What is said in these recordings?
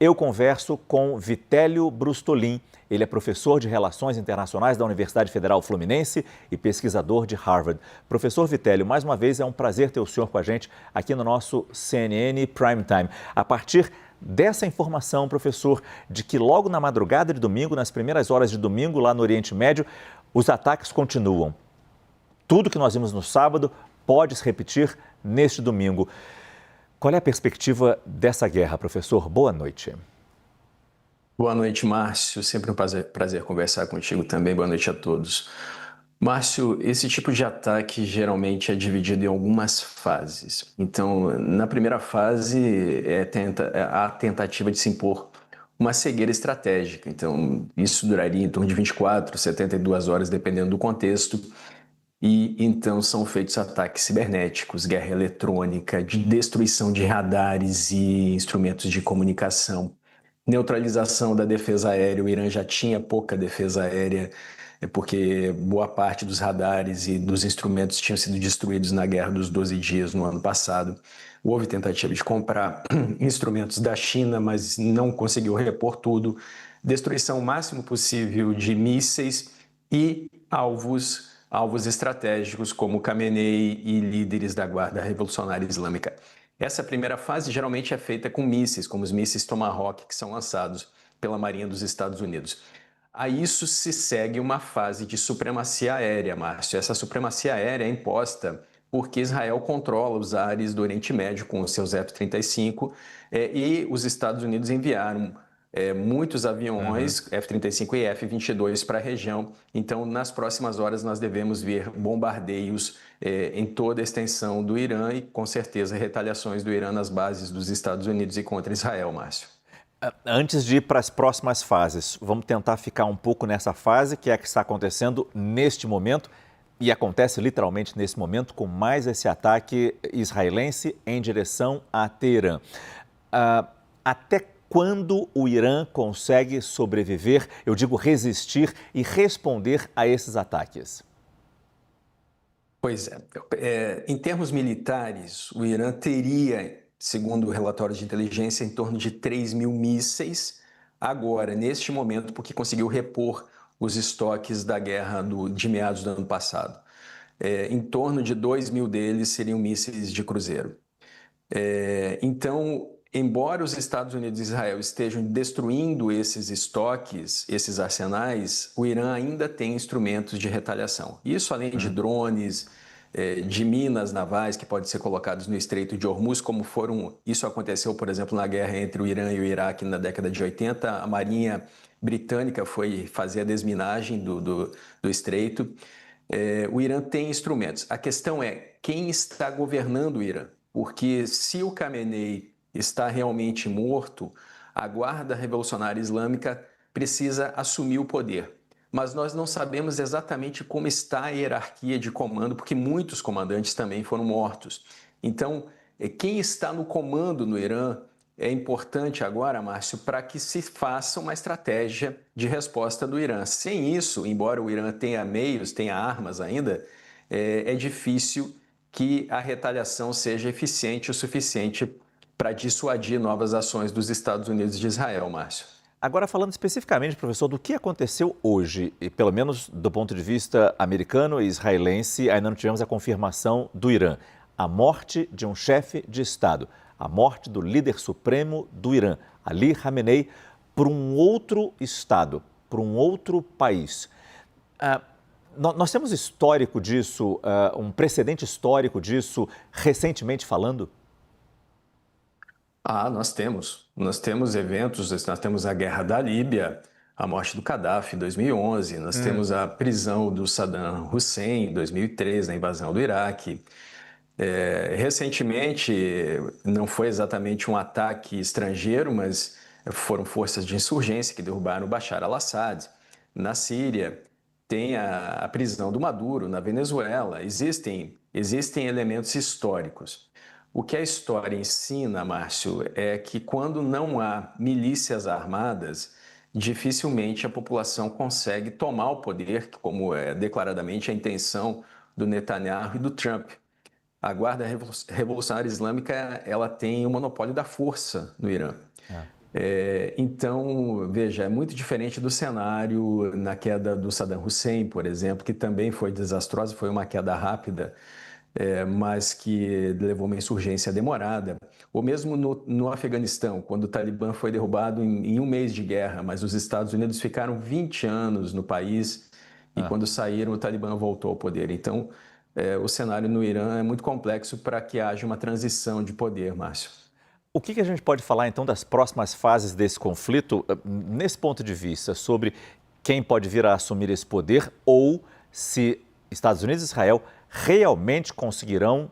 Eu converso com Vitélio Brustolin. Ele é professor de Relações Internacionais da Universidade Federal Fluminense e pesquisador de Harvard. Professor Vitélio, mais uma vez é um prazer ter o senhor com a gente aqui no nosso CNN Prime Time. A partir dessa informação, professor, de que logo na madrugada de domingo, nas primeiras horas de domingo lá no Oriente Médio, os ataques continuam. Tudo que nós vimos no sábado pode se repetir neste domingo. Qual é a perspectiva dessa guerra, professor? Boa noite. Boa noite, Márcio. Sempre um prazer conversar contigo também. Boa noite a todos. Márcio, esse tipo de ataque geralmente é dividido em algumas fases. Então, na primeira fase, há a tentativa de se impor uma cegueira estratégica. Então, isso duraria em torno de 24, 72 horas, dependendo do contexto. E então são feitos ataques cibernéticos, guerra eletrônica, de destruição de radares e instrumentos de comunicação, neutralização da defesa aérea. O Irã já tinha pouca defesa aérea, porque boa parte dos radares e dos instrumentos tinham sido destruídos na Guerra dos 12 Dias no ano passado. Houve tentativa de comprar instrumentos da China, mas não conseguiu repor tudo. Destruição o máximo possível de mísseis e alvos estratégicos como Khamenei e líderes da Guarda Revolucionária Islâmica. Essa primeira fase geralmente é feita com mísseis, como os mísseis Tomahawk, que são lançados pela Marinha dos Estados Unidos. A isso se segue uma fase de supremacia aérea, Márcio. Essa supremacia aérea é imposta porque Israel controla os ares do Oriente Médio com os seus F-35 e os Estados Unidos enviaram muitos aviões F-35 e F-22 para a região. Então, nas próximas horas, nós devemos ver bombardeios em toda a extensão do Irã e, com certeza, retaliações do Irã nas bases dos Estados Unidos e contra Israel, Márcio. Antes de ir para as próximas fases, vamos tentar ficar um pouco nessa fase que é a que está acontecendo neste momento e acontece literalmente nesse momento com mais esse ataque israelense em direção a Teherã. Até quando o Irã consegue sobreviver, eu digo resistir e responder a esses ataques? Pois é. Em termos militares, o Irã teria, segundo relatórios de inteligência, em torno de 3 mil mísseis agora, neste momento, porque conseguiu repor os estoques da guerra de meados do ano passado. Em torno de 2 mil deles seriam mísseis de cruzeiro. Então, embora os Estados Unidos e Israel estejam destruindo esses estoques, esses arsenais, o Irã ainda tem instrumentos de retaliação. Isso além de drones, de minas navais que podem ser colocados no Estreito de Hormuz, isso aconteceu, por exemplo, na guerra entre o Irã e o Iraque na década de 80, a Marinha Britânica foi fazer a desminagem do Estreito. O Irã tem instrumentos. A questão é quem está governando o Irã. Porque se o Khamenei está realmente morto, a Guarda Revolucionária Islâmica precisa assumir o poder. Mas nós não sabemos exatamente como está a hierarquia de comando, porque muitos comandantes também foram mortos. Então, quem está no comando no Irã é importante agora, Márcio, para que se faça uma estratégia de resposta do Irã. Sem isso, embora o Irã tenha meios, tenha armas ainda, é difícil que a retaliação seja eficiente o suficiente para dissuadir novas ações dos Estados Unidos e de Israel, Márcio. Agora, falando especificamente, professor, do que aconteceu hoje, e pelo menos do ponto de vista americano e israelense, ainda não tivemos a confirmação do Irã. A morte de um chefe de Estado, a morte do líder supremo do Irã, Ali Khamenei, por um outro Estado, por um outro país. Nós temos histórico disso, um precedente histórico disso, recentemente falando? Nós temos. Nós temos eventos, nós temos a Guerra da Líbia, a morte do Gaddafi em 2011, nós temos a prisão do Saddam Hussein em 2003, a invasão do Iraque. Recentemente, não foi exatamente um ataque estrangeiro, mas foram forças de insurgência que derrubaram o Bashar al-Assad. Na Síria, tem a prisão do Maduro, na Venezuela. Existem elementos históricos. O que a história ensina, Márcio, é que quando não há milícias armadas, dificilmente a população consegue tomar o poder, como é declaradamente a intenção do Netanyahu e do Trump. A Guarda Revolucionária Islâmica ela tem o monopólio da força no Irã. Então, veja, é muito diferente do cenário na queda do Saddam Hussein, por exemplo, que também foi desastrosa, foi uma queda rápida, mas que levou uma insurgência demorada. Ou mesmo no Afeganistão, quando o Talibã foi derrubado em um mês de guerra, mas os Estados Unidos ficaram 20 anos no país e quando saíram, o Talibã voltou ao poder. Então, o cenário no Irã é muito complexo para que haja uma transição de poder, Márcio. O que a gente pode falar, então, das próximas fases desse conflito, nesse ponto de vista, sobre quem pode vir a assumir esse poder ou se Estados Unidos e Israel realmente conseguirão,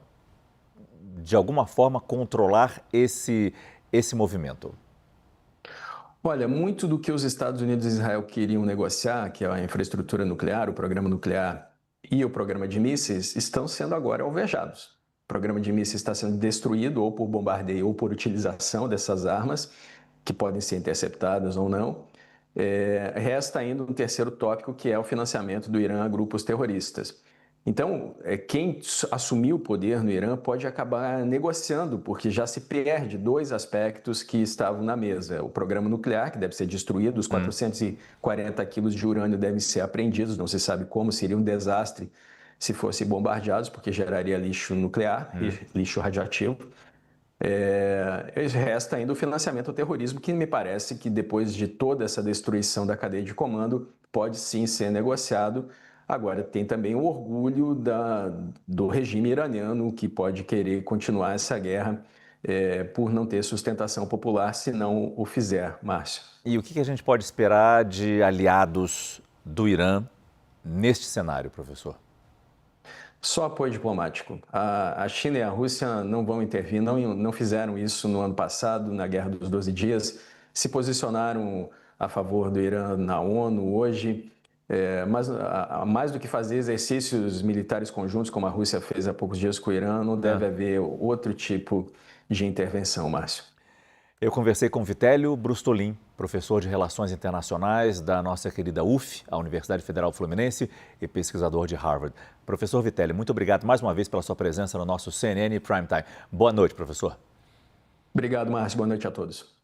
de alguma forma, controlar esse movimento? Olha, muito do que os Estados Unidos e Israel queriam negociar, que é a infraestrutura nuclear, o programa nuclear e o programa de mísseis, estão sendo agora alvejados. O programa de mísseis está sendo destruído ou por bombardeio ou por utilização dessas armas, que podem ser interceptadas ou não. Resta ainda um terceiro tópico, que é o financiamento do Irã a grupos terroristas. Então, quem assumir o poder no Irã pode acabar negociando, porque já se perde dois aspectos que estavam na mesa. O programa nuclear, que deve ser destruído, os 440 quilos de urânio devem ser apreendidos, não se sabe como, seria um desastre se fossem bombardeados, porque geraria lixo nuclear, lixo radioativo. Resta ainda o financiamento ao terrorismo, que me parece que depois de toda essa destruição da cadeia de comando, pode sim ser negociado. Agora, tem também o orgulho do regime iraniano, que pode querer continuar essa guerra por não ter sustentação popular se não o fizer, Márcio. E o que a gente pode esperar de aliados do Irã neste cenário, professor? Só apoio diplomático. A China e a Rússia não vão intervir, não fizeram isso no ano passado, na Guerra dos 12 Dias, se posicionaram a favor do Irã na ONU hoje, mas mais do que fazer exercícios militares conjuntos, como a Rússia fez há poucos dias com o Irã, não deve haver outro tipo de intervenção, Márcio. Eu conversei com Vitélio Brustolin, professor de Relações Internacionais da nossa querida UF, a Universidade Federal Fluminense, e pesquisador de Harvard. Professor Vitélio, muito obrigado mais uma vez pela sua presença no nosso CNN Prime Time. Boa noite, professor. Obrigado, Márcio. Boa noite a todos.